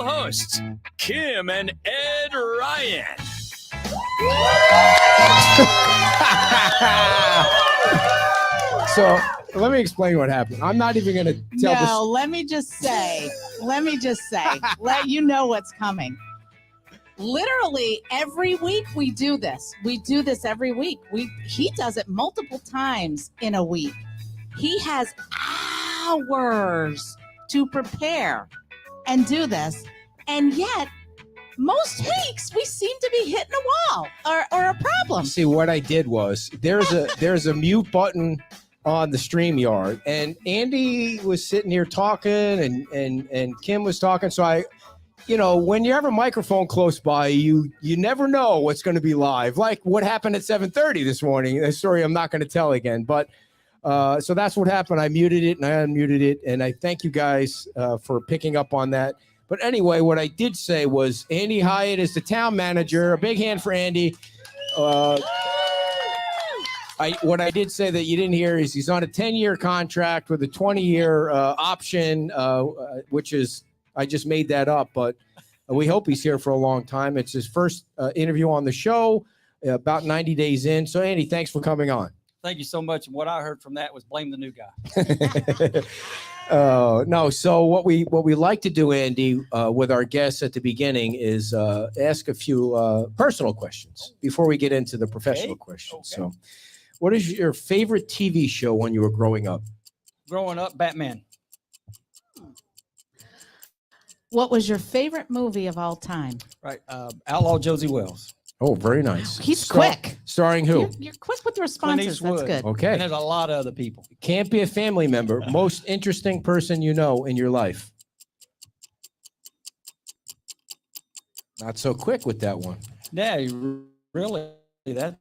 hosts, Kim and Ed Ryan. So let me explain what happened. I'm not even going to tell this. No, let me just say, let you know what's coming. Literally every week we do this. We do this every week. He does it multiple times in a week. He has hours to prepare and do this. And yet, most weeks we seem to be hitting a wall or a problem. See, what I did was there's a mute button on the StreamYard, and Andy was sitting here talking and Kim was talking. So I, when you have a microphone close by, you never know what's going to be live. Like what happened at 7:30 this morning, a story I'm not going to tell again. But so that's what happened. I muted it and I unmuted it. And I thank you guys for picking up on that. But anyway, what I did say was Andy Hyatt is the town manager. A big hand for Andy. What I did say that you didn't hear is he's on a 10-year contract with a 20-year option, which is, I just made that up, but we hope he's here for a long time. It's his first interview on the show, about 90 days in. So, Andy, thanks for coming on. Thank you so much. And what I heard from that was blame the new guy. No. So what we like to do, Andy, with our guests at the beginning is ask a few personal questions before we get into the professional questions. Okay. So what is your favorite TV show when you were growing up? Growing up, Batman. What was your favorite movie of all time? Right. Outlaw Josie Wells. Oh, very nice. He's quick. Starring who? You're quick with the responses. That's good. Okay. And there's a lot of other people. Can't be a family member. Most interesting person you know in your life. Not so quick with that one. Yeah, really. That's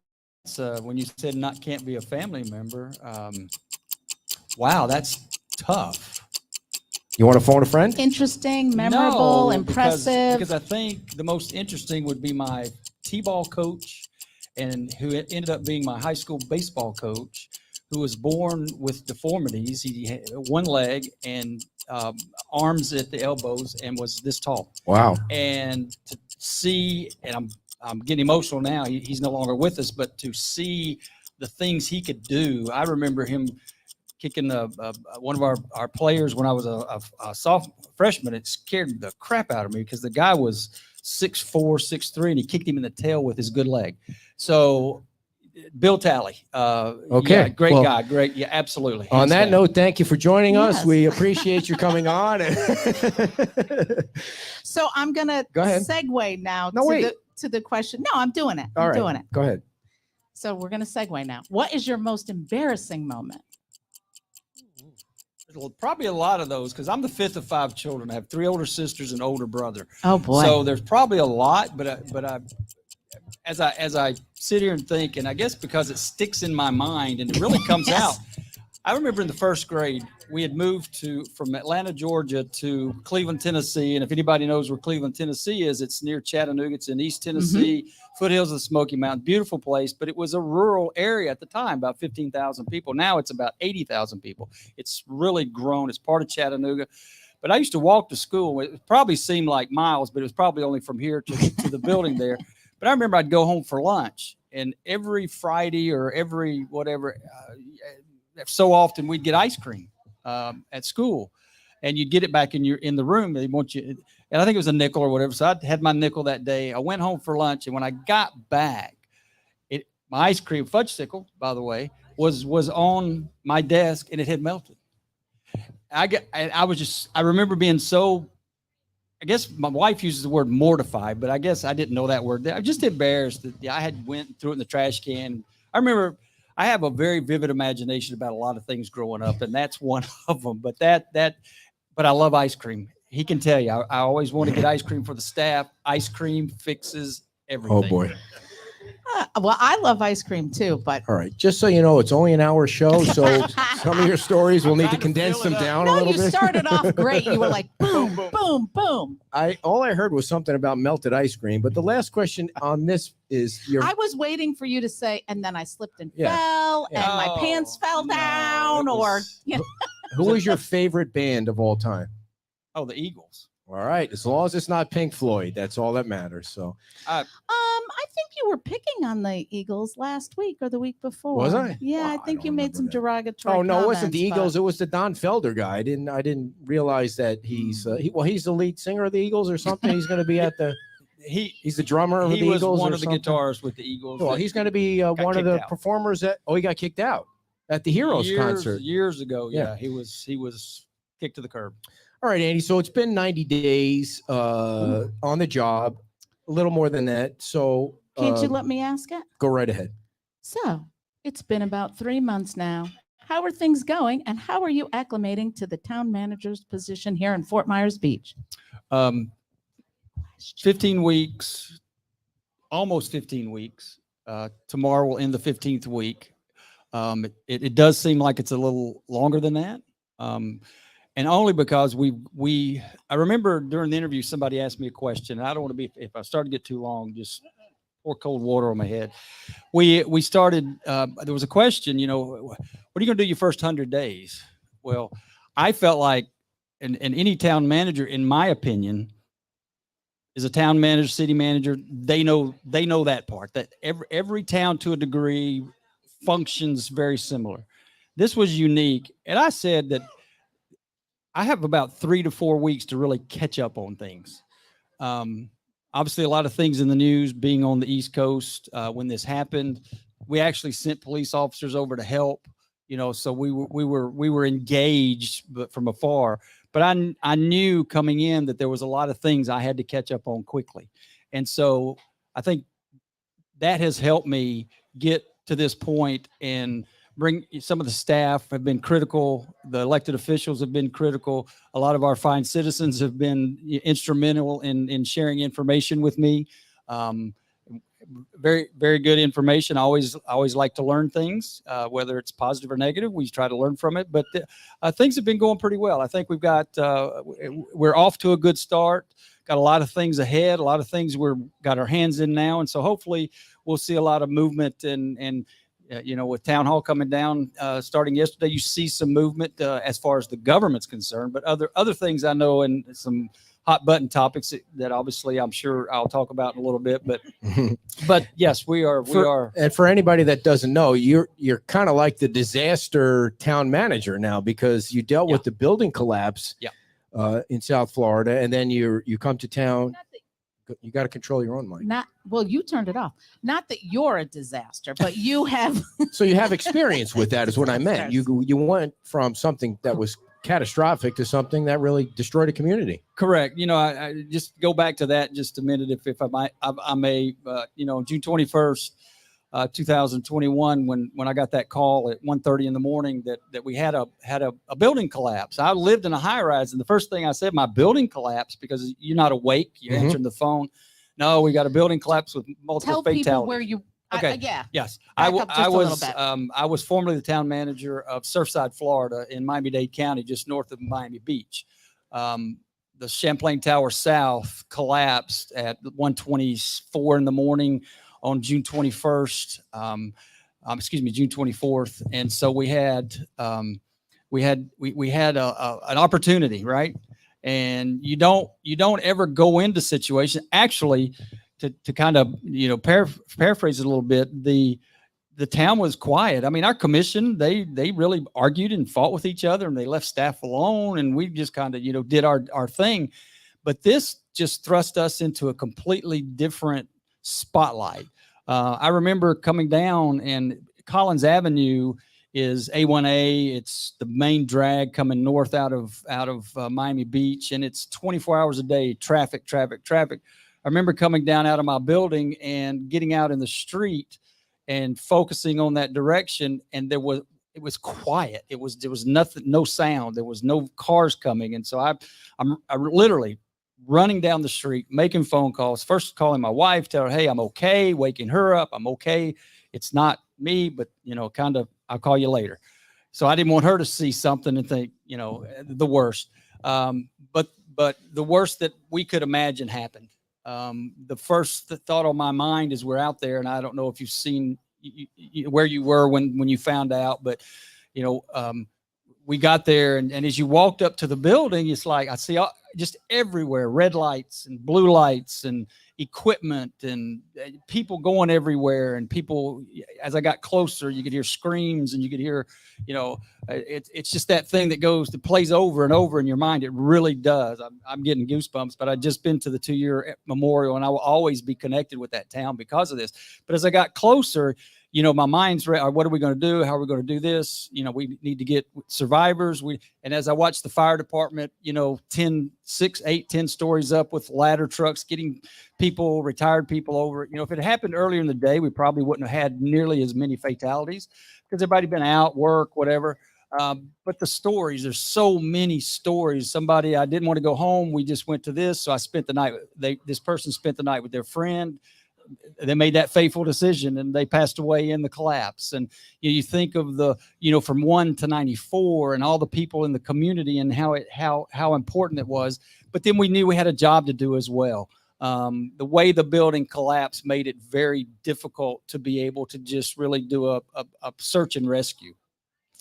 when you said can't be a family member. Wow, that's tough. You want to phone a friend? Interesting, memorable, No, impressive. Because I think the most interesting would be my T-ball coach, and who ended up being my high school baseball coach, who was born with deformities. He had one leg and arms at the elbows and was this tall. Wow. And to see, and I'm getting emotional now. He's no longer with us, but to see the things he could do, I remember him kicking one of our players when I was a sophomore freshman. It scared the crap out of me because the guy was 6'4", 6'3", and he kicked him in the tail with his good leg. So Bill Talley. Okay. Yeah, great guy. Great. Yeah, absolutely. On that note, thank you for joining us. Yes. We appreciate you coming on. So I'm going to segue now to the question. No, I'm doing it. I'm doing it. Go ahead. So we're going to segue now. What is your most embarrassing moment? Probably a lot of those because I'm the fifth of 5 children. I have 3 older sisters and an older brother. Oh boy! So there's probably a lot, but as I sit here and think, and I guess because it sticks in my mind and it really comes out. I remember in the first grade we had moved from Atlanta, Georgia, to Cleveland, Tennessee. And if anybody knows where Cleveland, Tennessee is, it's near Chattanooga. It's in East Tennessee, foothills of the Smoky Mountains. Beautiful place, but it was a rural area at the time, about 15,000 people. Now it's about 80,000 people. It's really grown. It's part of Chattanooga. But I used to walk to school. It probably seemed like miles, but it was probably only from here to the building there. But I remember I'd go home for lunch, and every Friday or every whatever, so often we'd get ice cream at school, and you'd get it back in the room. They want you, and I think it was a nickel or whatever. So I had my nickel that day. I went home for lunch, and when I got back, my ice cream fudgesicle, by the way, was on my desk, and it had melted. I remember being so. I guess my wife uses the word mortified, but I guess I didn't know that word. I was just embarrassed that I had went threw it in the trash can. I remember I have a very vivid imagination about a lot of things growing up, and that's one of them. But but I love ice cream. He can tell you, I always want to get ice cream for the staff. Ice cream fixes everything. Oh boy. Well, I love ice cream too, but all right. Just so you know, it's only an hour show, so some of your stories we'll need to condense them down a little bit. No, you started off great. You were like boom, boom, boom. All I heard was something about melted ice cream, but the last question on this is I was waiting for you to say, and then I slipped and fell, and my pants fell down, Who was your favorite band of all time? Oh, the Eagles. All right, as long as it's not Pink Floyd, that's all that matters. So, I think you were picking on the Eagles last week or the week before. was I? Yeah, Well, I I think don't you made remember some that. derogatory. Oh no, it wasn't the comments, Eagles. but- It was the Don Felder guy. I didn't realize that he's he's the lead singer of the Eagles or something. He's going to be at the. He's the drummer of the He was Eagles. one or of the something? guitarists with the Eagles. Well, that he's going to be one of kicked the out. performers at. Oh, he got kicked out at the Heroes concert. years ago. Yeah. Yeah, he was kicked to the curb. All right, Andy. So it's been 90 days on the job, a little more than that. So Can't you let me ask it? go right ahead. So it's been about 3 months now. How are things going, and how are you acclimating to the town manager's position here in Fort Myers Beach? 15 weeks, almost 15 weeks. Tomorrow will end the 15th week. It does seem like it's a little longer than that. And only because I remember during the interview, somebody asked me a question, and I don't want to be, if I start to get too long, just pour cold water on my head. We started, there was a question, what are you going to do your first 100 days? Well, I felt like, and any town manager, in my opinion, is a town manager, city manager. They know that part, that every town to a degree functions very similar. This was unique. And I said that I have about 3 to 4 weeks to really catch up on things. Obviously, a lot of things in the news. Being on the East Coast when this happened, we actually sent police officers over to help. So we were engaged, but from afar. But I knew coming in that there was a lot of things I had to catch up on quickly, and so I think that has helped me get to this point and bring. Some of the staff have been critical. The elected officials have been critical. A lot of our fine citizens have been instrumental in sharing information with me. Very, very good information. I always like to learn things, whether it's positive or negative. We try to learn from it, but things have been going pretty well. I think we're off to a good start. Got a lot of things ahead, a lot of things got our hands in now. And so hopefully we'll see a lot of movement and with town hall coming down, starting yesterday, you see some movement as far as the government's concerned, but other things I know, and some hot button topics that obviously I'm sure I'll talk about in a little bit, but yes, we are. And for anybody that doesn't know, you're kind of like the disaster town manager now, because you dealt with the building collapse in South Florida, and then you come to town. You got to control your own mind. You turned it off. Not that you're a disaster, but you have. So you have experience with that, is what I meant. You went from something that was catastrophic to something that really destroyed a community. Correct. I just go back to that just a minute, if I might. I may, June 21st, 2021, when I got that call at 1:30 in the morning that we had a building collapse. I lived in a high rise, and the first thing I said, my building collapsed, because you're not awake, you're answering the phone. No, we got a building collapse with multiple fatalities. Tell people where you. Okay. Yes. I was formerly the town manager of Surfside, Florida, in Miami-Dade County, just north of Miami Beach. The Champlain Tower South collapsed at 1:24 in the morning on June 21st. June 24th. And so we had an opportunity, right? And you don't ever go into situations. Actually, to kind of paraphrase it a little bit, the town was quiet. I mean, our commission, they really argued and fought with each other, and they left staff alone, and we just kind of did our thing. But this just thrust us into a completely different spotlight. I remember coming down, and Collins Avenue is A1A. It's the main drag coming north out of Miami Beach, and it's 24 hours a day, traffic. I remember coming down out of my building and getting out in the street and focusing on that direction, and it was quiet. There was nothing, no sound. There was no cars coming, and so I'm literally running down the street, making phone calls. First calling my wife, tell her, hey, I'm okay. Waking her up, I'm okay. It's not me, but kind of, I'll call you later. So I didn't want her to see something and think, the worst. But the worst that we could imagine happened. The first thought on my mind is we're out there, and I don't know if you've seen where you were when you found out, but we got there, and as you walked up to the building, it's like I see just everywhere red lights and blue lights and equipment and people going everywhere. And people, as I got closer, you could hear screams and you could hear, it's just that thing that plays over and over in your mind. It really does. I'm getting goosebumps, but I've just been to the 2-year memorial, and I will always be connected with that town because of this. But as I got closer, my mind's what are we going to do? How are we going to do this? We need to get survivors. And as I watched the fire department, 10 stories up with ladder trucks, getting retired people over. If it happened earlier in the day, we probably wouldn't have had nearly as many fatalities because everybody been out, work, whatever. But the stories, there's so many stories. I didn't want to go home. We just went to this. So I spent the night. This person spent the night with their friend. They made that fateful decision and they passed away in the collapse. And you think of from 1 to 94 and all the people in the community and how important it was. But then we knew we had a job to do as well. The way the building collapsed made it very difficult to be able to just really do a search and rescue.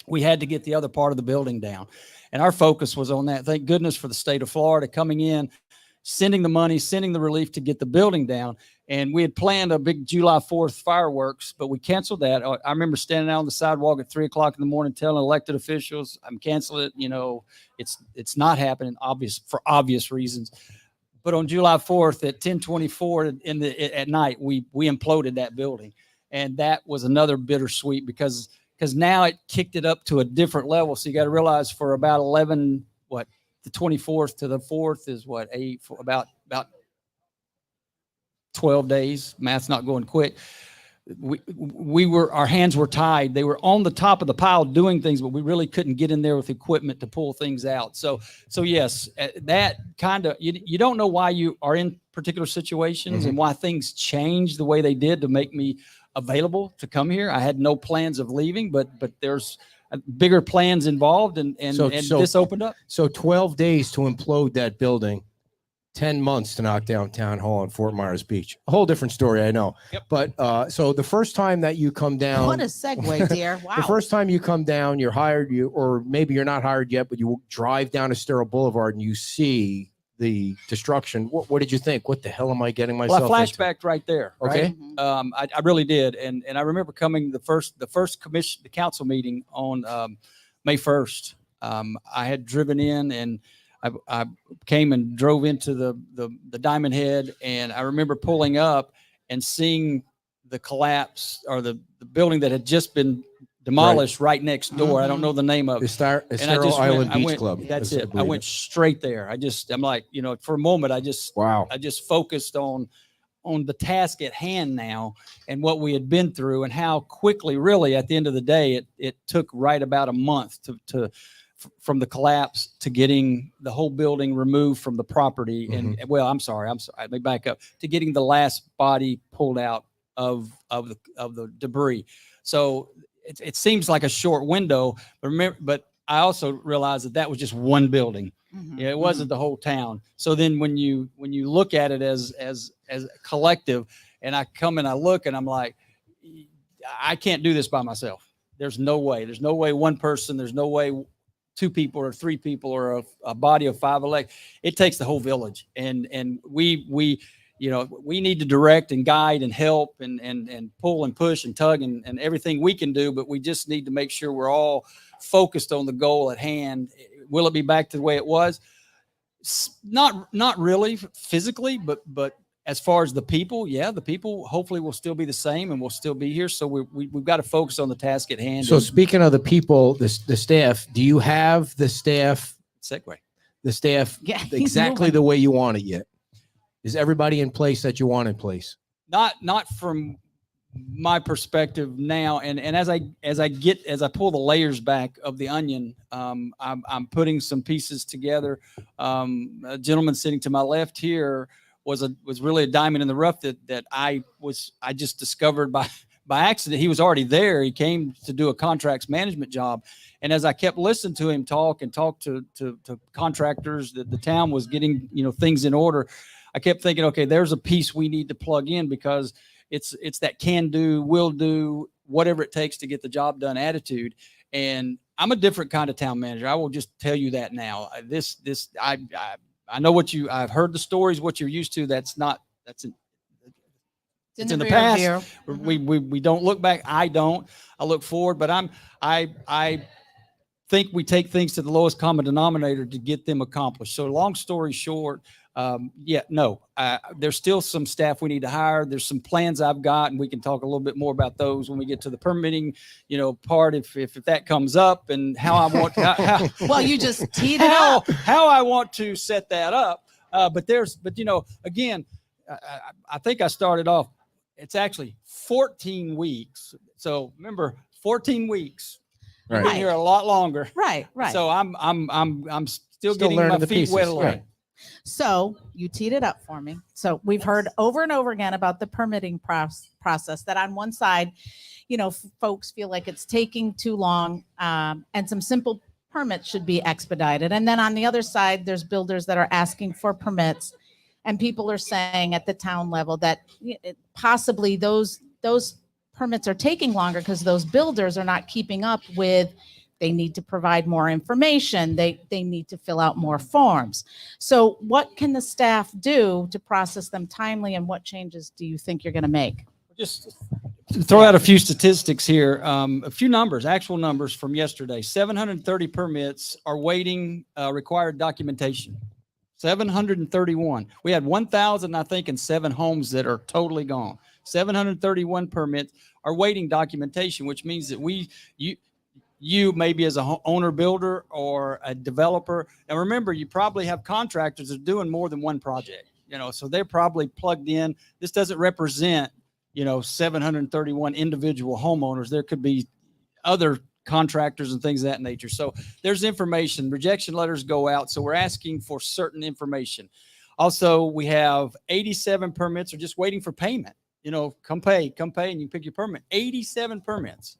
We had to get the other part of the building down. And our focus was on that. Thank goodness for the state of Florida coming in, sending the money, sending the relief to get the building down. And we had planned a big July 4th fireworks, but we canceled that. I remember standing out on the sidewalk at 3:00 in the morning, telling elected officials, I'm canceling it. It's not happening for obvious reasons. But on July 4th at 10:24 at night, we imploded that building. And that was another bittersweet because now it kicked it up to a different level. So you got to realize for about the 24th to the 4th is about 12 days. Math's not going quick. Our hands were tied. They were on the top of the pile doing things, but we really couldn't get in there with equipment to pull things out. So yes, that kind of, you don't know why you are in particular situations and why things change the way they did to make me available to come here. I had no plans of leaving, but there's bigger plans involved, and this opened up. So 12 days to implode that building, 10 months to knock down Town Hall in Fort Myers Beach. A whole different story, I know. Yep. But so the first time that you come down, what a segue, dear! Wow. The first time you come down, you're hired, or maybe you're not hired yet, but you drive down Estero Boulevard and you see the destruction. What did you think? What the hell am I getting myself into? Well, I flashbacked right there. Okay. Right? I really did, and I remember coming the first the council meeting on May 1st. I had driven in and I came and drove into the Diamond Head, and I remember pulling up and seeing the collapse or the building that had just been demolished right next door. I don't know the name of it. Estero Island Beach Club. That's it. I went straight there. I'm like, for a moment, I just focused on the task at hand now and what we had been through and how quickly, really, at the end of the day, it took right about a month from the collapse to getting the whole building removed from the property. And I'm sorry. Let me back up to getting the last body pulled out of the debris. So it seems like a short window, but I also realized that was just one building. It wasn't the whole town. So then when you look at it as a collective, and I come and I look and I'm like, I can't do this by myself. There's no way. There's no way one person. There's no way 2 people or 3 people or a body of 5 elect. It takes the whole village, and we need to direct and guide and help and pull and push and tug and everything we can do, but we just need to make sure we're all focused on the goal at hand. Will it be back to the way it was? Not really physically, but as far as the people, the people hopefully will still be the same and we'll still be here. So we've got to focus on the task at hand. So speaking of the people, the staff, do you have the staff? Segue. The staff exactly the way you want it yet? Is everybody in place that you want in place? Not from my perspective now. And as I pull the layers back of the onion, I'm putting some pieces together. A gentleman sitting to my left here was really a diamond in the rough that I just discovered by accident. He was already there. He came to do a contracts management job. And as I kept listening to him talk to contractors, that the town was getting, things in order. I kept thinking, okay, there's a piece we need to plug in because it's that can do, will do, whatever it takes to get the job done attitude. And I'm a different kind of town manager. I will just tell you that now. I know I've heard the stories, what you're used to. It's in the rear past. view. We don't look back. I look forward, but I think we take things to the lowest common denominator to get them accomplished. So long story short, there's still some staff we need to hire. There's some plans I've got, and we can talk a little bit more about those when we get to the permitting, part if that comes up, and how I want how Well, you just teed it up. how I want to set that up. But again, I think I started off. It's actually 14 weeks. So remember, 14 weeks. I've been Right. here a lot longer. Right. So I'm still getting learning my the feet pieces, wet a little. right. So you teed it up for me. So we've heard over and over again about the permitting process, that on one side, folks feel like it's taking too long, and some simple permits should be expedited. And then on the other side, there's builders that are asking for permits, and people are saying at the town level that possibly those permits are taking longer because those builders are not keeping up with. They need to provide more information. They need to fill out more forms. So what can the staff do to process them timely, and what changes do you think you're going to make? Just to throw out a few statistics here, a few numbers, actual numbers from yesterday. 730 permits are waiting required documentation. 731. We had 1,000, I think, and 7 homes that are totally gone. 731 permits are waiting documentation, which means that you maybe as a owner builder or a developer. And remember, you probably have contractors that are doing more than one project, so they're probably plugged in. This doesn't represent, 731 individual homeowners. There could be other contractors and things of that nature. So there's information. Rejection letters go out. So we're asking for certain information. Also, we have 87 permits are just waiting for payment. Come pay, and you pick your permit. 87 permits.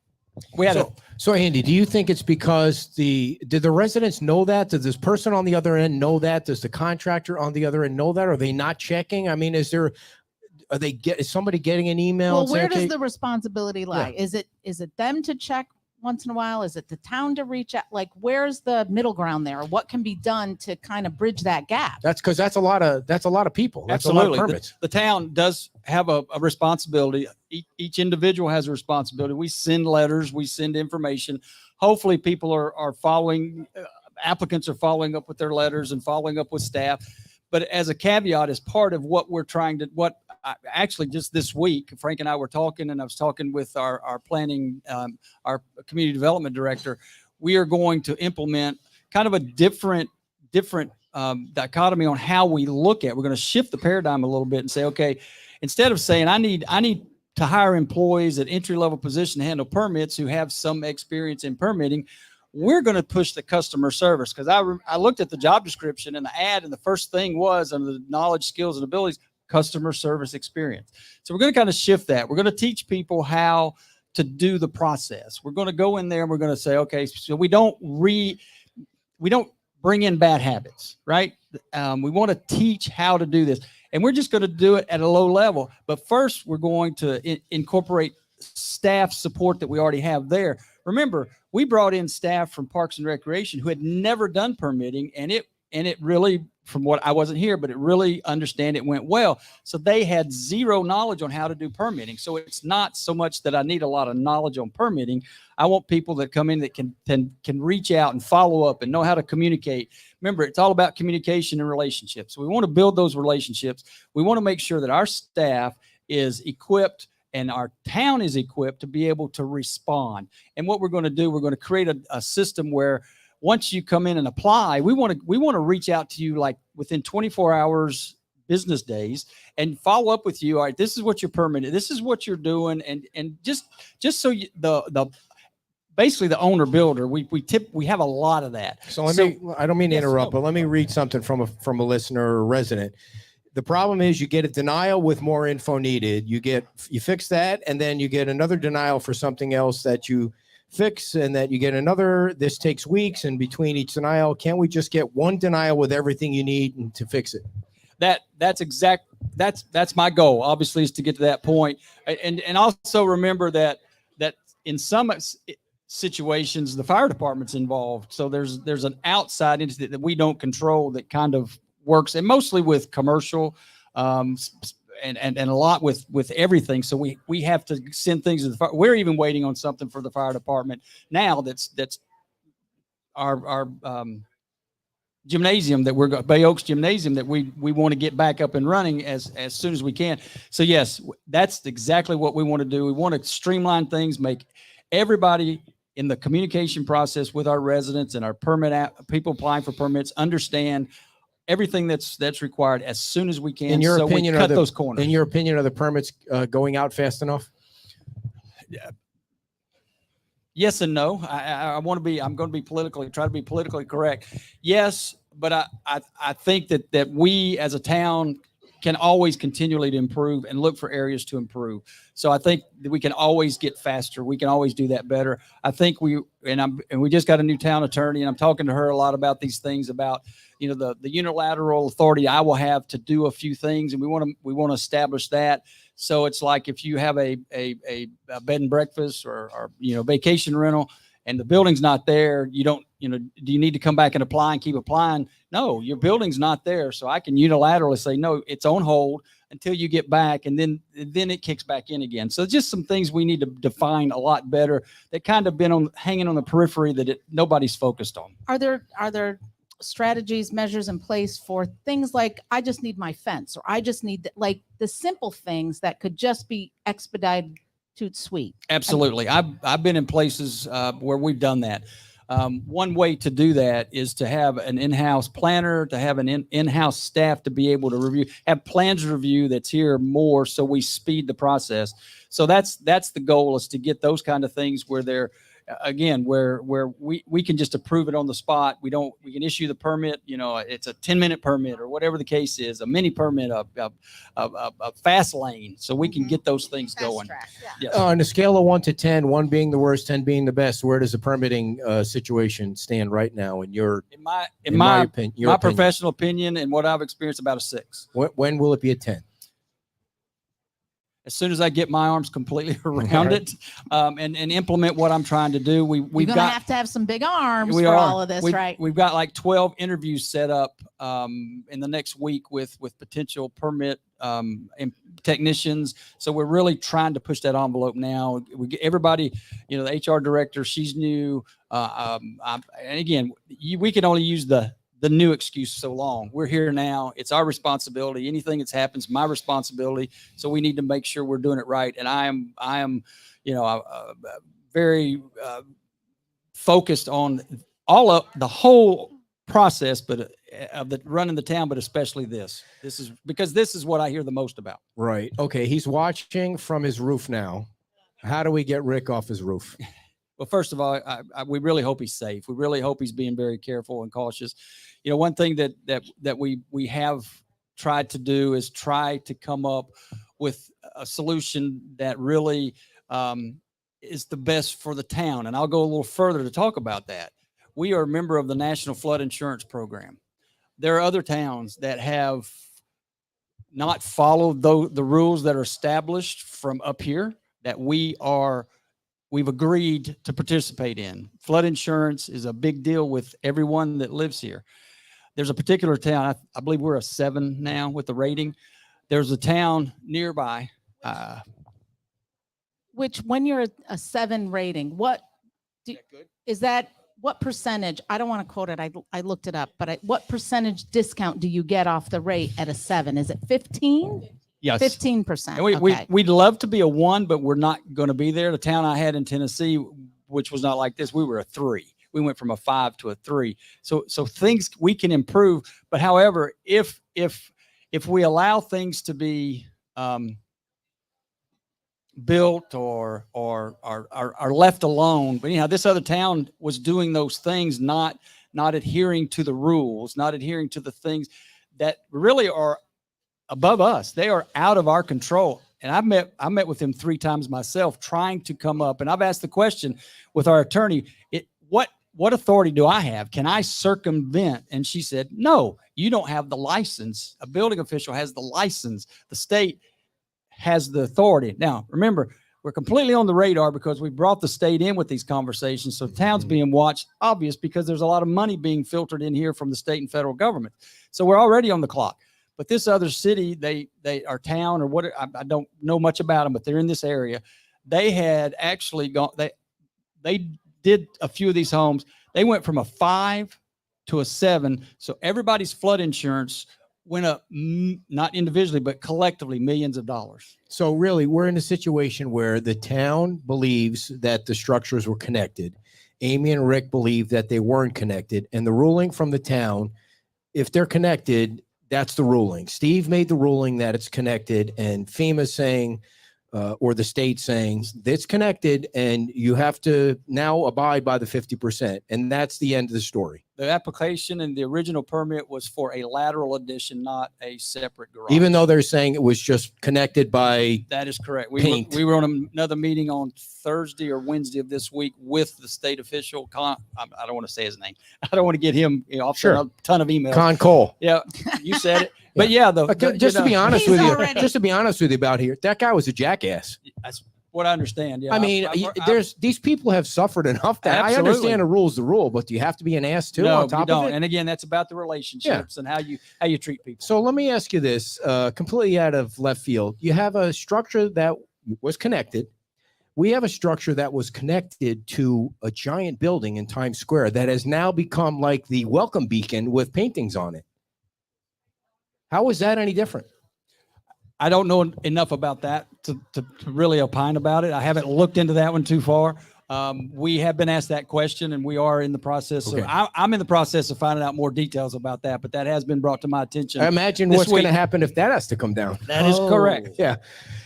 We had So Andy, do you think it's because did the residents know that? Does this person on the other end know that? Does the contractor on the other end know that? Are they not checking? I mean, is somebody getting an email? Well, where does the responsibility lie? Yeah. Is it them to check once in a while? Is it the town to reach out? Like, where's the middle ground there? What can be done to kind of bridge that gap? That's because that's a lot of people. That's Absolutely. A lot of permits. The town does have a responsibility. Each individual has a responsibility. We send letters, we send information. Hopefully people are following, applicants are following up with their letters and following up with staff. But as a caveat, as part of what we're trying to, actually just this week, Frank and I were talking, and I was talking with our planning, our community development director. We are going to implement kind of a different dichotomy on how we look at. We're going to shift the paradigm a little bit and say, okay, instead of saying I need to hire employees at entry-level position to handle permits who have some experience in permitting, we're going to push the customer service. Because I looked at the job description and the ad, and the first thing was under the knowledge, skills, and abilities, customer service experience. So we're going to kind of shift that. We're going to teach people how to do the process. We're going to go in there and we're going to say, okay, so we don't bring in bad habits, right? We want to teach how to do this. And we're just going to do it at a low level. But first, we're going to incorporate staff support that we already have there. Remember, we brought in staff from Parks and Recreation who had never done permitting, and it really, from what I wasn't here, but it really it went well. So they had zero knowledge on how to do permitting. So it's not so much that I need a lot of knowledge on permitting. I want people that come in that can reach out and follow up and know how to communicate. Remember, it's all about communication and relationships. So we want to build those relationships. We want to make sure that our staff is equipped and our town is equipped to be able to respond. And what we're going to do, we're going to create a system where once you come in and apply, we want to reach out to you like within 24 hours, business days, and follow up with you. All right, this is what you're permitted. This is what you're doing, and just so you, basically the owner builder, we have a lot of that. So I don't mean to interrupt, but let me read something from a listener or a resident. The problem is you get a denial with more info needed. You fix that, and then you get another denial for something else that you fix, and that you get another. This takes weeks, and between each denial, can't we just get one denial with everything you need to fix it? That's my goal. Obviously, is to get to that point, and also remember that in some situations, the fire department's involved. So there's an outside entity that we don't control that kind of works, and mostly with commercial, and a lot with everything. So we have to send things to the fire. We're even waiting on something for the fire department now. That's our gymnasium that we're Bay Oaks gymnasium that we want to get back up and running as soon as we can. So yes, that's exactly what we want to do. We want to streamline things, make everybody in the communication process with our residents and our people applying for permits understand everything that's required as soon as we can. In your opinion, we cut those corners. In your opinion, are the permits going out fast enough? Yeah. Yes and no. I'm going to be try to be politically correct. Yes, but I think that we as a town can always continually to improve and look for areas to improve. So I think that we can always get faster. We can always do that better. I think we just got a new town attorney, and I'm talking to her a lot about these things about, the unilateral authority I will have to do a few things, and we want to establish that. So it's like if you have a bed and breakfast or vacation rental and the building's not there, do you need to come back and apply and keep applying? No, your building's not there. So I can unilaterally say, no, it's on hold until you get back, and then it kicks back in again. So just some things we need to define a lot better that kind of been hanging on the periphery that nobody's focused on. Are there strategies, measures in place for things like, I just need my fence, or I just need like the simple things that could just be expedited to sweet? Absolutely. I've been in places where we've done that. One way to do that is to have an in-house planner, to have an in-house staff to be able to have plans review that's here more, so we speed the process. So that's the goal, is to get those kind of things where they're, again, where we can just approve it on the spot. We can issue the permit, it's a 10-minute permit or whatever the case is, a mini permit, a fast lane, so we can get those things Fast going. track, yeah. Yes. On a scale of 1 to 10, 1 being the worst, 10 being the best, where does the permitting situation stand right now in my opinion? Professional opinion and what I've experienced, about a 6. When will it be a 10? As soon as I get my arms completely around it, and implement what I'm trying to do. We've You're got have to have some big arms we for are. all of this, right? We've got like 12 interviews set up in the next week with potential permit technicians. So we're really trying to push that envelope now. We get everybody, the HR director, she's new. And again, we can only use the new excuse so long. We're here now. It's our responsibility. Anything that's happens, my responsibility. So we need to make sure we're doing it right. And I am, very focused on all of the whole process, but of the running the town, but especially this. This is what I hear the most about. Right. Okay. He's watching from his roof now. How do we get Rick off his roof? Well, first of all, we really hope he's safe. We really hope he's being very careful and cautious. One thing that we have tried to do is try to come up with a solution that really is the best for the town. And I'll go a little further to talk about that. We are a member of the National Flood Insurance Program. There are other towns that have not followed the rules that are established from up here that we've agreed to participate in. Flood insurance is a big deal with everyone that lives here. There's a particular town, I believe we're a 7 now with the rating. There's a town nearby. Which, when you're a 7 rating, what percentage? I don't want to quote it. I looked it up, but what percentage discount do you get off the rate at a 7? Is it 15? Yes. 15%. And we'd love to be a 1, but we're not going to be there. The town I had in Tennessee, which was not like this, we were a 3. We went from a 5 to a 3. So things we can improve. But however, if we allow things to be built or are left alone, but anyhow, this other town was doing those things, not adhering to the rules, not adhering to the things that really are above us. They are out of our control. And I met with him 3 times myself, trying to come up. And I've asked the question with our attorney, what authority do I have? Can I circumvent? And she said, no, you don't have the license. A building official has the license. The state has the authority. Now, remember, we're completely on the radar because we brought the state in with these conversations. So the town's being watched, obvious, because there's a lot of money being filtered in here from the state and federal government. So we're already on the clock. But this other city, they are town or what, I don't know much about them, but they're in this area. They had actually gone, they did a few of these homes. They went from a 5 to a 7. So everybody's flood insurance went up, not individually, but collectively, millions of dollars. So really, we're in a situation where the town believes that the structures were connected. Amy and Rick believe that they weren't connected. And the ruling from the town, if they're connected, that's the ruling. Steve made the ruling that it's connected, and FEMA's saying, or the state saying it's connected, and you have to now abide by the 50%. And that's the end of the story. The application and the original permit was for a lateral addition, not a separate garage. Even though they're saying it was just connected by that is correct. paint. We were on another meeting on Thursday or Wednesday of this week with the state official. I don't want to say his name. I don't want to get him off a ton of emails. Con Cole. Yeah, you said it. But yeah, just to be honest with you about here, that guy was a jackass. That's what I understand. Yeah, I mean, these people have suffered enough that I understand the rule's the rule, but do you have to be an ass too on top of it? And again, that's about the relationships and how you treat people. So let me ask you this, completely out of left field. You have a structure that was connected. We have a structure that was connected to a giant building in Times Square that has now become like the welcome beacon with paintings on it. How is that any different? I don't know enough about that to really opine about it. I haven't looked into that one too far. We have been asked that question, and we are in the process. Okay. I'm in the process of finding out more details about that, but that has been brought to my attention. I imagine what's going to happen if that has to come down. That is correct. Yeah.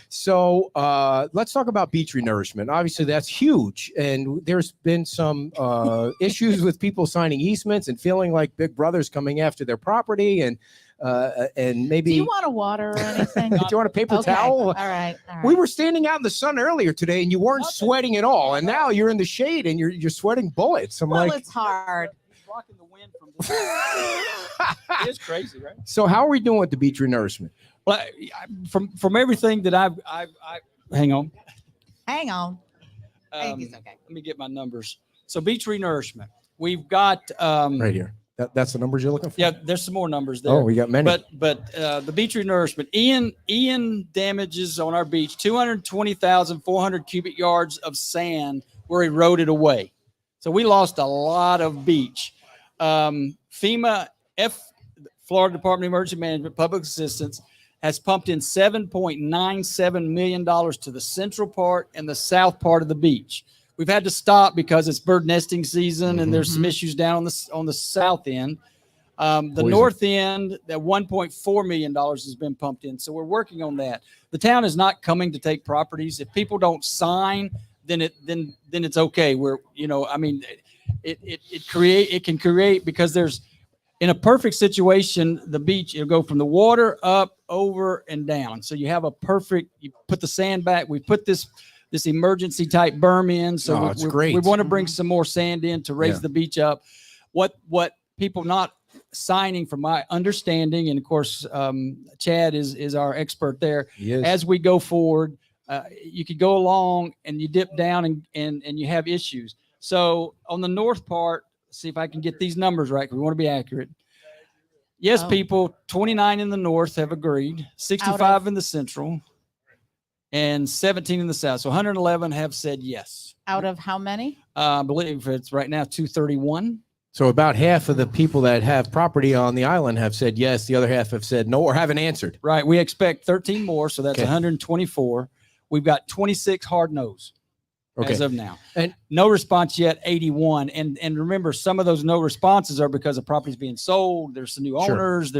So let's talk about beach renourishment. Obviously, that's huge. And there's been some issues with people signing easements and feeling like Big Brother's coming after their property. And maybe. Do you want a water or anything? Do you want a paper towel? All right. We were standing out in the sun earlier today, and you weren't sweating at all. And now you're in the shade, and you're sweating bullets. Well, it's hard. Blocking the wind from the It's crazy, right? So how are we doing with the beach renourishment? Well, from everything that I've hang on. It's okay. Let me get my numbers. So beach renourishment, we've got Right here. That's the numbers you're looking for? Yeah, there's some more numbers there. Oh, we got many. But the beach renourishment, Ian damages on our beach, 220,400 cubic yards of sand were eroded away. So we lost a lot of beach. FEMA, Florida Department of Emergency Management, Public Assistance, has pumped in $7.97 million to the central part and the south part of the beach. We've had to stop because it's bird nesting season and there's some issues down on the south end. The north end, that $1.4 million has been pumped in. So we're working on that. The town is not coming to take properties. If people don't sign, then it's okay. It can create because there's, in a perfect situation, the beach, it'll go from the water up, over, and down. So you have you put the sand back. We put this emergency type berm in. So it's great. We want to bring some more sand in to raise the beach up. What people not signing, from my understanding, and of course, Chad is our expert there. As we go forward, you could go along and you dip down and you have issues. So on the north part, see if I can get these numbers right, because we want to be accurate. Yes, people, 29 in the north have agreed, 65 in the central, and 17 in the south. So 111 have said yes. Out of how many? I believe it's right now 231. So about half of the people that have property on the island have said yes. The other half have said no or haven't answered. Right. We expect 13 more, so that's 124. We've got 26 hard no's. As of now, and no response yet, 81. And remember, some of those no responses are because the property's being sold. There's some new owners.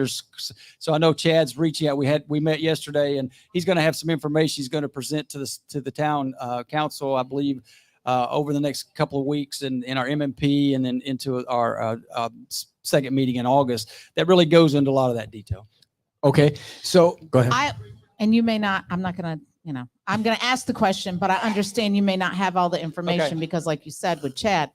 So I know Chad's reaching out. We met yesterday, and he's going to have some information he's going to present to the town council, I believe, over the next couple of weeks, in our MMP, and then into our second meeting in August. That really goes into a lot of that detail. Okay, so go ahead. And you may not. I'm not going to. I'm going to ask the question, but I understand you may not have all the information because, like you said with Chad,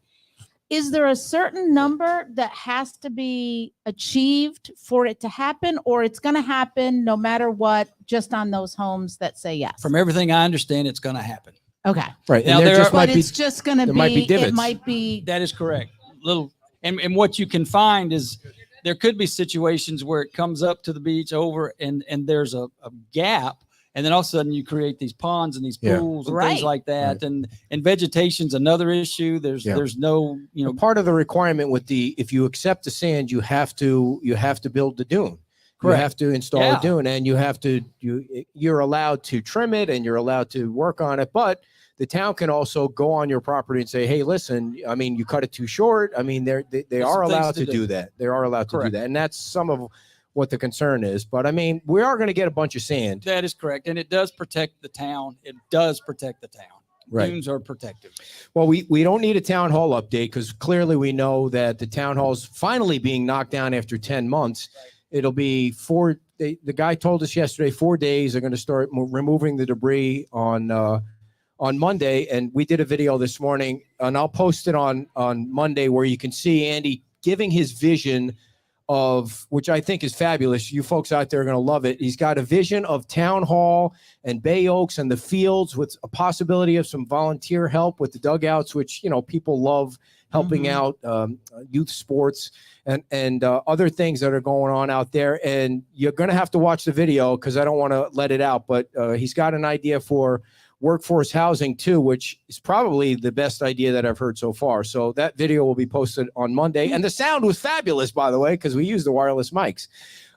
is there a certain number that has to be achieved for it to happen, or it's going to happen no matter what, just on those homes that say yes? From everything I understand, it's going to happen. Okay. Right. Now, And there there just are- might But be it's just going to there be, might be divots. it might be, That is correct. Little and what you can find is there could be situations where it comes up to the beach over and there's a gap, and then all of a sudden you create these ponds and these Yeah. pools and Right. things like that. Right. And vegetation's another issue. There's no, you know, part of the requirement with if you accept the sand, you have to build the dune. Correct. You have to install Yeah. a dune, and you're allowed to trim it and you're allowed to work on it, but the town can also go on your property and say, hey, listen, I mean, you cut it too short. I mean, they There's are some things allowed to to do. do that. They are allowed to do Correct. that. And that's some of what the concern is. But I mean, we are going to get a bunch of sand. that is correct. And it does protect the town. It does protect the town. Right. Dunes are protective. Well, we don't need a town hall update because clearly we know that the town hall's finally being knocked down after 10 months. It'll be the guy told us yesterday, 4 days. They're going to start removing the debris on Monday. And we did a video this morning, and I'll post it on Monday, where you can see Andy giving his vision of, which I think is fabulous. You folks out there are going to love it. He's got a vision of town hall and Bay Oaks and the fields with a possibility of some volunteer help with the dugouts, which, you know, people love helping out youth sports and other things that are going on out there. And you're going to have to watch the video because I don't want to let it out, but he's got an idea for workforce housing too, which is probably the best idea that I've heard so far. So that video will be posted on Monday. And the sound was fabulous, by the way, because we used the wireless mics.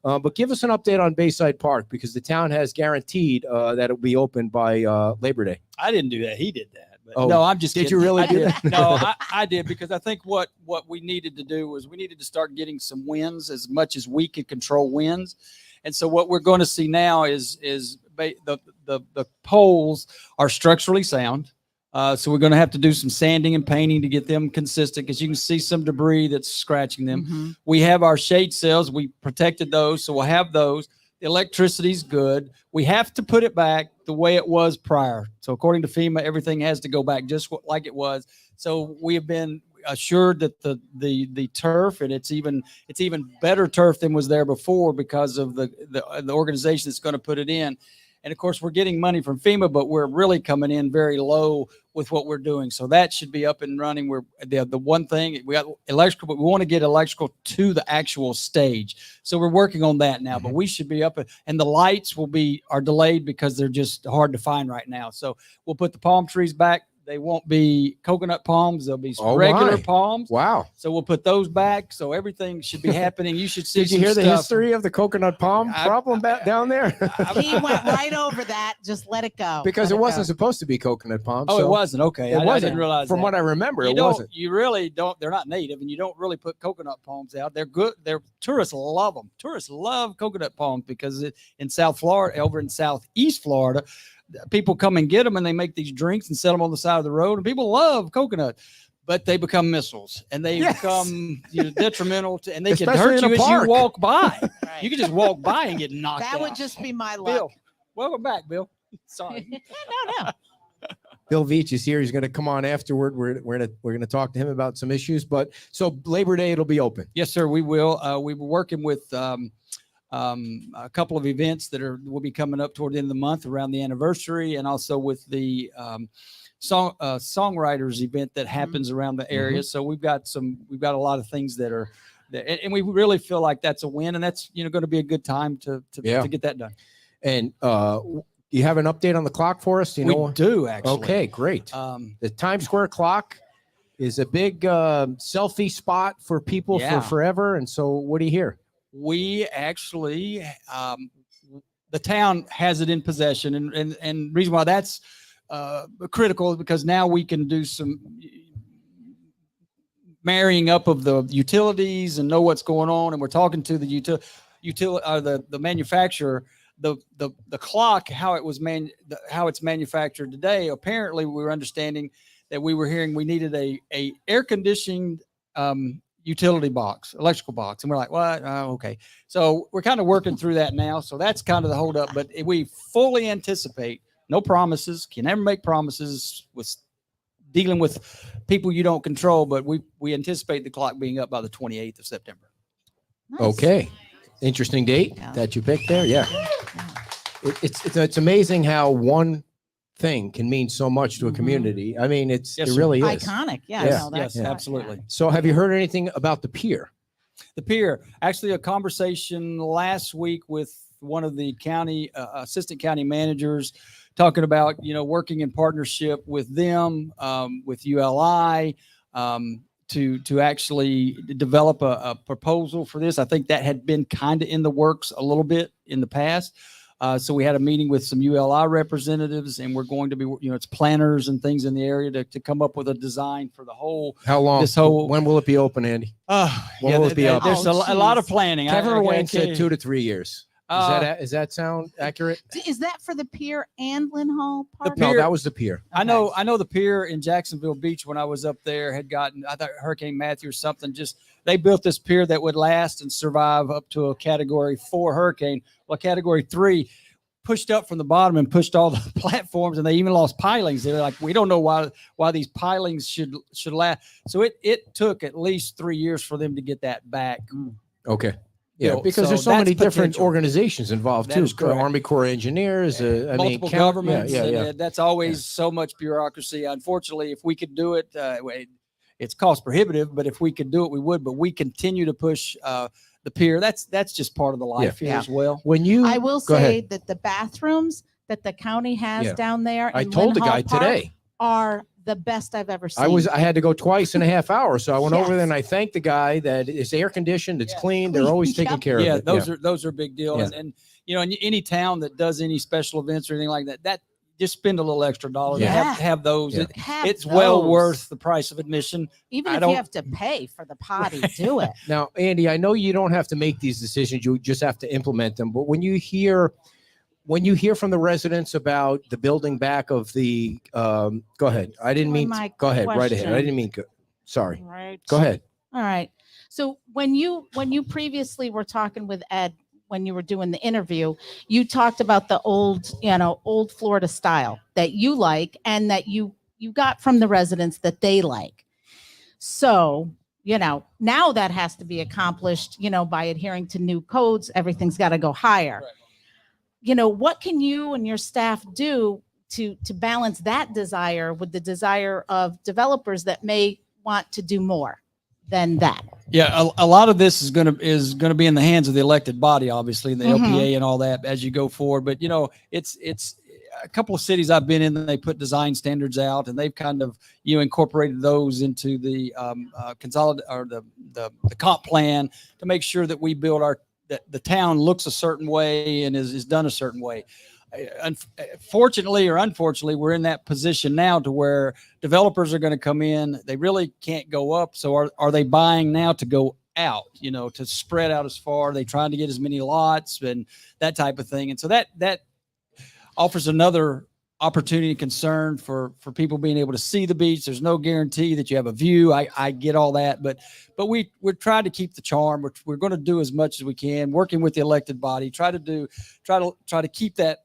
But give us an update on Bayside Park, because the town has guaranteed that it'll be open by Labor Day. I didn't do that. He did that. But Oh, no, I'm just did kidding. you really I do did. that? No, I did, because I think what we needed to do was we needed to start getting some wins as much as we could control winds. And so what we're going to see now is the poles are structurally sound. So we're going to have to do some sanding and painting to get them consistent, because you can see some debris that's scratching them. We have our shade cells. We protected those, so we'll have those. The electricity's good. We have to put it back the way it was prior. So according to FEMA, everything has to go back just like it was. So we have been assured that the turf, and it's even better turf than was there before, because of the organization that's going to put it in. And of course, we're getting money from FEMA, but we're really coming in very low with what we're doing. So that should be up and running. We're the one thing, we got electrical, but we want to get electrical to the actual stage. So we're working on that now, but we should be up, and the lights are delayed because they're just hard to find right now. So we'll put the palm trees back. They won't be coconut palms. They'll be some regular palms. Wow. So we'll put those back. So everything should be happening. You should see. Did you hear the history of the coconut palm problem down there? He went right over that. Just let it go. Because it wasn't supposed to be coconut palm. Oh, so it wasn't. Okay. It I wasn't. didn't realize From that. what I remember, You it don't- wasn't. You really don't. They're not native, and you don't really put coconut palms out. They're good. Tourists love them. Tourists love coconut palms because in South Florida, over in Southeast Florida, people come and get them, and they make these drinks and sell them on the side of the road, and people love coconut. But they become missiles, and they become detrimental to, and they can Especially hurt in you a as you park. walk by. Right. You can just walk by and get knocked out. That would just be my luck. Bill, welcome back, Bill. Sorry. No. Bill Veach is here. He's going to come on afterward. We're going to talk to him about some issues. But so Labor Day, it'll be open. Yes, sir. We will. We were working with a couple of events that will be coming up toward the end of the month around the anniversary, and also with the songwriters event that happens around the area. So we've got a lot of things that are, and we really feel like that's a win, and that's going to be a good time to get that done. And you have an update on the clock for us? Do you know? We do, actually. Okay, great. The Times Square clock is a big selfie spot for people for forever. And so what do you hear? We actually, the town has it in possession, and reason why that's critical is because now we can do some marrying up of the utilities and know what's going on, and we're talking to the the manufacturer. The clock, how it's manufactured today. Apparently, we were understanding that we were hearing we needed a air conditioned utility box, electrical box, and we're like, what? Okay. So we're kind of working through that now. So that's kind of the holdup. But we fully anticipate, no promises. Can never make promises with dealing with people you don't control. But we anticipate the clock being up by the 28th of September. Nice. Okay. Interesting date that you picked there. Yeah. It's amazing how one thing can mean so much to a community. I mean, Yes, it sir. really is. Iconic. Yeah. Yeah. No, that's Yes, right, absolutely. So have you heard anything about the pier? The pier, actually, a conversation last week with one of the county assistant county managers, talking about working in partnership with them, with ULI, to actually develop a proposal for this. I think that had been kind of in the works a little bit in the past. So we had a meeting with some ULI representatives, and we're going to be, it's planners and things in the area to come up with a design for the whole. How long? This whole. When will it be open, Andy? When will it be up? There's Oh, a lot of geez. planning. Kevin Wayne can't- said 2 to 3 years. Does that sound accurate? Is that for the pier and Lynn Hall Park? No, pier- that was the pier. I know the pier in Jacksonville Beach when I was up there had gotten, I thought Hurricane Matthew or something, just they built this pier that would last and survive up to a Category 4 hurricane. Well, Category 3 pushed up from the bottom and pushed all the platforms, and they even lost pilings. They were like, we don't know why these pilings should last. So it took at least 3 years for them to get that back. Okay. Yeah, built. because So there's so that's many different potential. organizations involved That too. is correct. Army Corps of Engineers, Multiple governments. Yeah, and yeah. that's always so much bureaucracy. Unfortunately, if we could do it, it's cost prohibitive, but if we could do it, we would. But we continue to push the pier. That's just part of the life here Yeah. as well. When you, I will go say ahead. that the bathrooms that the county has Yeah. down there I in told the Lynn guy Hall Park today. are the best I've ever seen. I had to go twice in a half hour, so I went over there Yes. and I thanked the guy that it's air conditioned, it's Yeah. clean, they're always taking Yep. care Yeah, of it. those are big deal. Yeah. And in any town that does any special events or anything like that just spend a little extra dollar to Yeah. have those. Yeah. Have It's well those. worth the price of admission. Even I if don't- you have to pay for the potty, do it. Now, Andy, I know you don't have to make these decisions; you just have to implement them. But when you hear from the residents about the building back of the, go ahead. I didn't mean. My Go ahead, right ahead. I question. didn't mean. Sorry. Right. Go ahead. All right. So when you previously were talking with Ed, when you were doing the interview, you talked about the old Florida style that you like and that you got from the residents that they like. So, now that has to be accomplished, by adhering to new codes. Everything's got to go higher. Right. What can you and your staff do to balance that desire with the desire of developers that may want to do more than that? Yeah, a lot of this is going to be in the hands of the elected body, obviously, the Mhm. LPA and all that as you go forward. But it's a couple of cities I've been in, they put design standards out, and they've kind of incorporated those into the the comp plan to make sure that we build that the town looks a certain way and is done a certain way. Fortunately or unfortunately, we're in that position now to where developers are going to come in. They really can't go up. So are they buying now to go out, to spread out as far? Are they trying to get as many lots and that type of thing? And so that offers another opportunity and concern for people being able to see the beach. There's no guarantee that you have a view. I get all that, but we're trying to keep the charm. We're going to do as much as we can, working with the elected body, try to keep that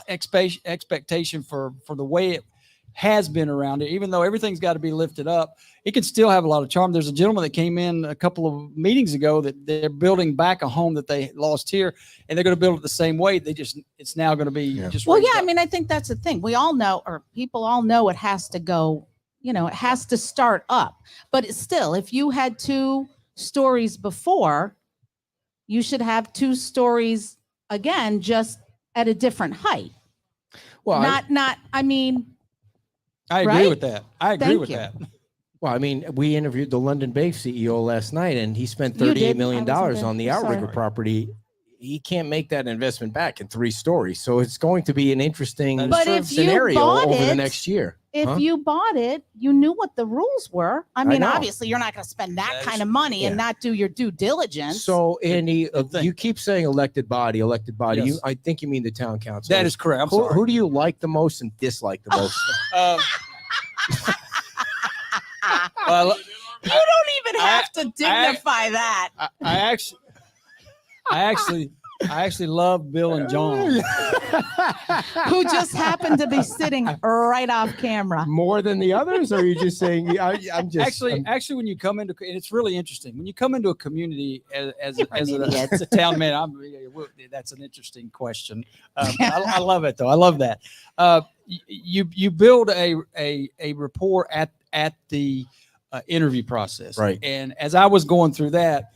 expectation for the way it has been around it. Even though everything's got to be lifted up, it can still have a lot of charm. There's a gentleman that came in a couple of meetings ago that they're building back a home that they lost here, and they're going to build it the same way. It's now going to be just Well, raised yeah, up. I mean, I think that's the thing. We all know, or people all know, it has to go, it has to start up. But it's still, if you had 2 stories before, you should have 2 stories again, just at a different height. Well, I mean, I agree right? with that. I agree Thank with you. that. Well, I mean, we interviewed the London Bay CEO last night, and he spent You $38 did? million I wasn't there. on the I'm sorry. outrigger property. He can't make that investment back in 3 stories. So it's going to be an interesting That is But true. if you scenario bought over the it- next year. if Huh? you bought it, you knew what the rules were. I mean, know. obviously, you're not going to spend that That kind is- of money and yeah. not do your due diligence. So, Andy, Good thing. you keep saying elected body. Yes. I think you mean the town council. That is correct. I'm who, sorry. who do you like the most and dislike the most? Well, you don't even I- have to dignify that. I actually I actually love Bill and John. Who just happened to be sitting right off camera. More than the others, or are you just saying? I'm just Actually, when you come into, and it's really interesting when you come into a community as idiot. a town man. That's an interesting question. I love it though. I love that. You build a rapport at the interview process, Right. And as I was going through that,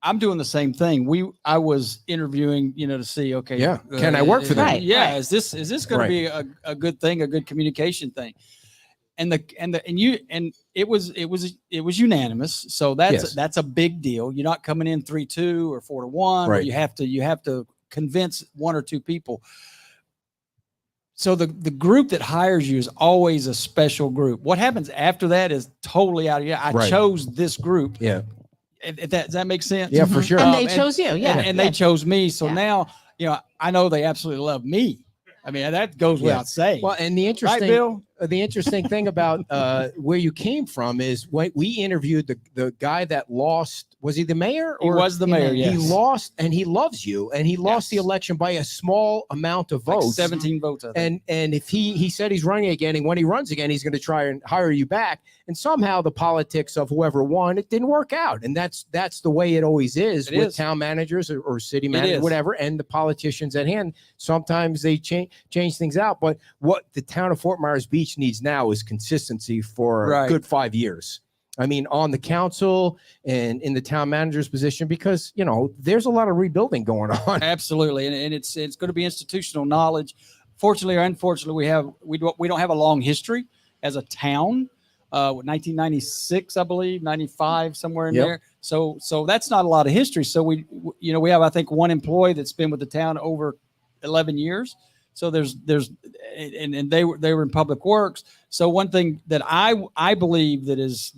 I'm doing the same thing. I was interviewing, to see, okay, Yeah. Can I work for them? Right. Yeah. Is this going to be a good thing, a good communication thing? And it was unanimous. So that's a big deal. You're not coming in 3-2 or 4-1. Right. You have to convince one or two people. So the group that hires you is always a special group. What happens after that is totally out of here. I chose this group. Yeah. Does that make sense? Yeah, for sure. And they chose you. Yeah. And they chose me. So now, I know they absolutely love me. I mean, that goes without saying. Well, and the interesting thing about where you came from is when we interviewed the guy that lost. Was he the mayor? He was the mayor. Yes. He lost, and he loves you, and he lost the Yes. election by a small amount of Like votes. 17 votes. I think. And if he said he's running again, and when he runs again, he's going to try and hire you back. And somehow the politics of whoever won, it didn't work out. And that's the way it always is with town managers or city managers, whatever, and the politicians at hand. Sometimes they change things out. But what the town of Fort Myers Beach needs now is consistency for a good 5 years. I mean, on the council and in the town manager's position, because, there's a lot of rebuilding going on. Absolutely. And it's going to be institutional knowledge. Fortunately or unfortunately, we don't have a long history as a town. 1996, I believe, 95, somewhere in there. So that's not a lot of history. So we have, I think, one employee that's been with the town over 11 years. So there's and they were in public works. So one thing that I believe that is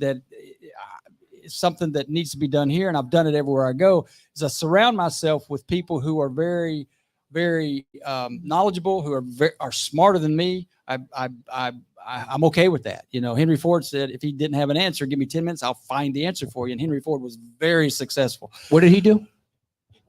something that needs to be done here, and I've done it everywhere I go, is I surround myself with people who are very, very knowledgeable, who are smarter than me. I'm okay with that. Henry Ford said, if he didn't have an answer, give me 10 minutes, I'll find the answer for you. And Henry Ford was very successul. What did he do?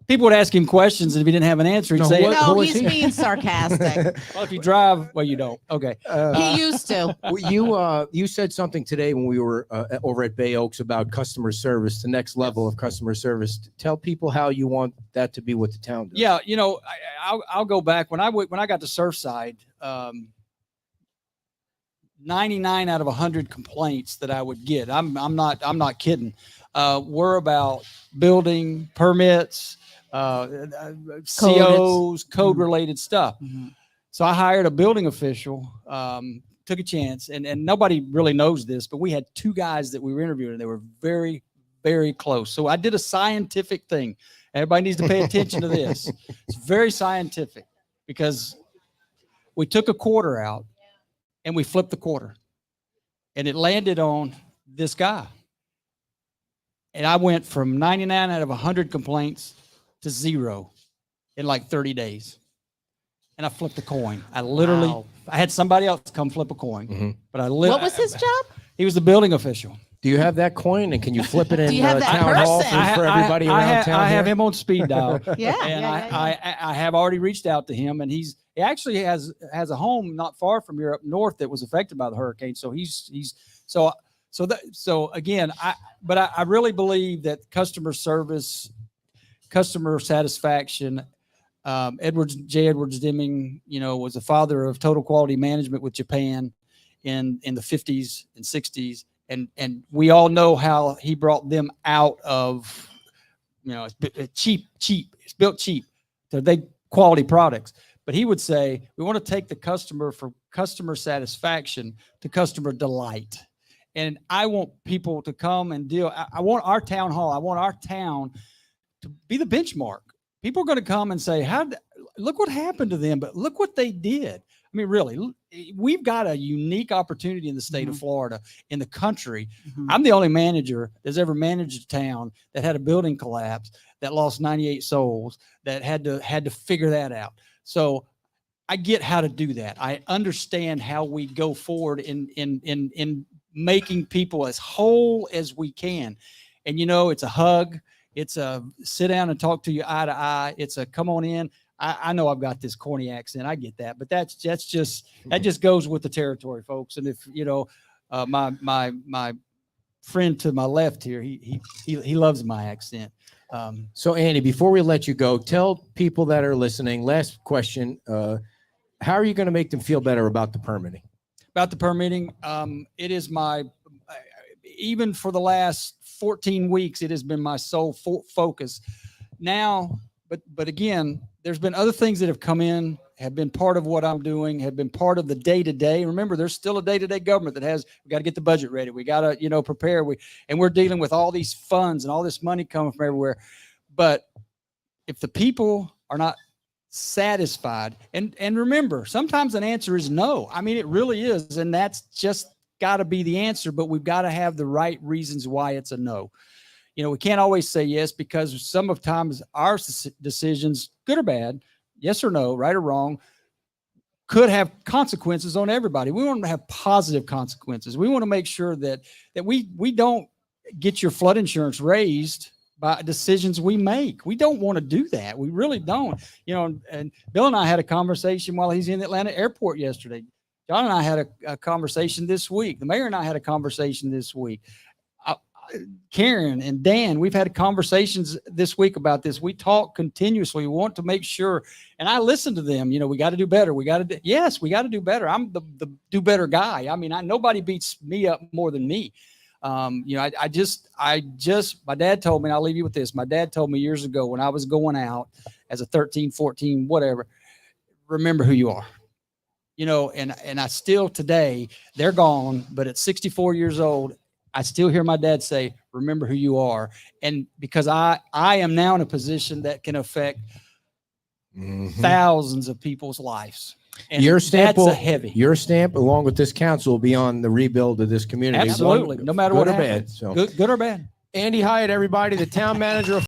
People would ask him questions, and if he didn't have an answer, he'd say, "No, he's being sarcastic." Well, if you drive, well, you don't. Okay. He used to. You said something today when we were over at Bay Oaks about customer service, the next level of customer service. Tell people how you want that to be what the town does. Yeah, I'll go back when I got to Surfside. 99 out of 100 complaints that I would get, I'm not kidding, were about building permits, COs, code related stuff. Mm-hmm. So I hired a building official, took a chance, and nobody really knows this, but we had two guys that we were interviewing, and they were very, very close. So I did a scientific thing. Everybody needs to pay attention to this. It's very scientific, because we took a quarter out and we flipped the quarter, and it landed on this guy. And I went from 99 out of 100 complaints to 0 in like 30 days. And I flipped a coin. I literally, I had somebody else come flip a coin, but I literally. What was his job? He was the building official. Do you have that coin, and can you flip it in Do you have that town hall person? for everybody around town? I have him on speed dial. Yeah. And I have already reached out to him, and he actually has a home not far from here up north that was affected by the hurricane. So so again, I really believe that customer service, customer satisfaction. J. Edwards Deming, was the father of total quality management with Japan in the 50s and 60s. And we all know how he brought them out of, it's cheap. It's built cheap. They quality products. But he would say, we want to take the customer from customer satisfaction to customer delight. And I want people to come and deal. I want our town hall. I want our town to be the benchmark. People are going to come and say, look what happened to them, but look what they did. I mean, really, we've got a unique opportunity in the state of Florida, in the country. I'm the only manager that's ever managed a town that had a building collapse, that lost 98 souls, that had to figure that out. So I get how to do that. I understand how we go forward in making people as whole as we can. And, it's a hug. It's a sit down and talk to you eye to eye. It's a come on in. I know I've got this corny accent. I get that, but that just goes with the territory, folks. And if my friend to my left here, he loves my accent. So Andy, before we let you go, tell people that are listening, last question, how are you going to make them feel better about the permitting? About the permitting, it is even for the last 14 weeks, it has been my sole focus. Now, but again, there's been other things that have come in, have been part of what I'm doing, have been part of the day-to-day. Remember, there's still a day-to-day government that we got to get the budget ready. We got to, prepare. And we're dealing with all these funds and all this money coming from everywhere. But if the people are not satisfied, and remember, sometimes an answer is no. I mean, it really is. And that's just got to be the answer, but we've got to have the right reasons why it's a no. We can't always say yes, because sometimes our decisions, good or bad, yes or no, right or wrong, could have consequences on everybody. We want to have positive consequences. We want to make sure that we don't get your flood insurance raised by decisions we make. We don't want to do that. We really don't. And Bill and I had a conversation while he's in the Atlanta airport yesterday. John and I had a conversation this week. The mayor and I had a conversation this week. Karen and Dan, we've had conversations this week about this. We talk continuously. We want to make sure, and I listen to them. We got to do better. We got to do better. I'm the do better guy. I mean, nobody beats me up more than me. My dad told me, and I'll leave you with this. My dad told me years ago when I was going out as a 13, 14, whatever, remember who you are. And I still today, they're gone, but at 64 years old, I still hear my dad say, remember who you are. And because I am now in a position that can affect thousands of people's lives. And your stamp along with this council will be on the rebuild of this community. Absolutely. No matter what happens. Good or bad. So. Good or bad. Andy Hyatt, everybody, the town manager of